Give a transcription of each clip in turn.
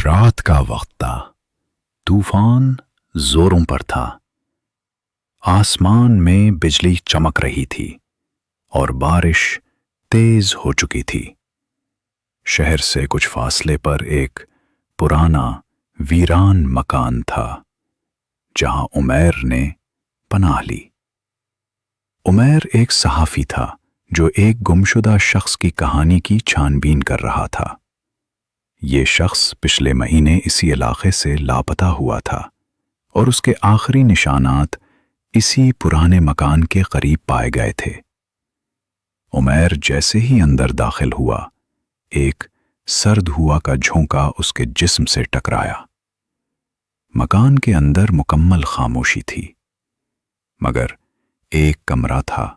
رات کا وقت تھا۔ طوفان زوروں پر تھا۔ آسمان میں بجلی چمک رہی تھی اور بارش تیز ہو چکی تھی۔ شہر سے کچھ فاصلے پر ایک پرانا ویران مکان تھا جہاں عمیر نے پناہ لی۔ عمیر ایک صحافی تھا جو ایک گمشدہ شخص کی کہانی کی چھان بین کر رہا تھا۔ یہ شخص پچھلے مہینے اسی علاقے سے لاپتہ ہوا تھا اور اس کے آخری نشانات اسی پرانے مکان کے قریب پائے گئے تھے۔ عمیر جیسے ہی اندر داخل ہوا، ایک سرد ہوا کا جھونکا اس کے جسم سے ٹکرایا۔ مکان کے اندر مکمل خاموشی تھی، مگر ایک کمرہ تھا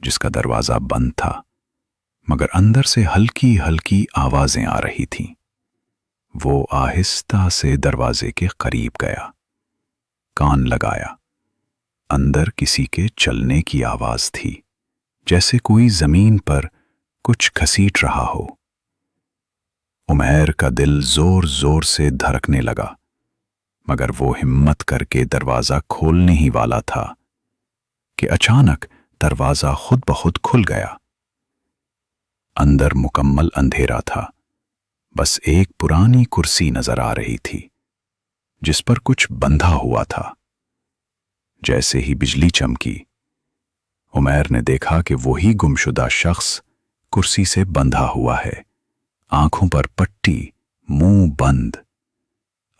جس کا دروازہ بند تھا، مگر اندر سے ہلکی ہلکی آوازیں آ رہی تھیں۔ وہ آہستہ سے دروازے کے قریب گیا، کان لگایا۔ اندر کسی کے چلنے کی آواز تھی، جیسے کوئی زمین پر کچھ گھسیٹ رہا ہو۔ عمیر کا دل زور زور سے دھڑکنے لگا، مگر وہ ہمت کر کے دروازہ کھولنے ہی والا تھا کہ اچانک دروازہ خود بخود کھل گیا۔ اندر مکمل اندھیرا تھا، بس ایک پرانی کرسی نظر آ رہی تھی جس پر کچھ بندھا ہوا تھا۔ جیسے ہی بجلی چمکی، عمیر نے دیکھا کہ وہی گمشدہ شخص کرسی سے بندھا ہوا ہے، آنکھوں پر پٹی، منہ بند۔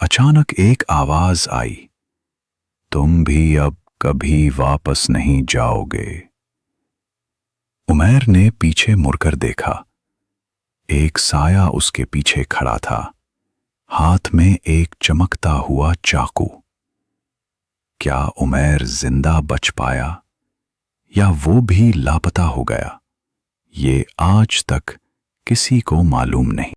اچانک ایک آواز آئی، تم بھی اب کبھی واپس نہیں جاؤ گے۔ عمیر نے پیچھے مڑ کر دیکھا، ایک سایہ اس کے پیچھے کھڑا تھا، ہاتھ میں ایک چمکتا ہوا چاقو۔ کیا عمیر زندہ بچ پایا یا وہ بھی لاپتہ ہو گیا؟ یہ آج تک کسی کو معلوم نہیں۔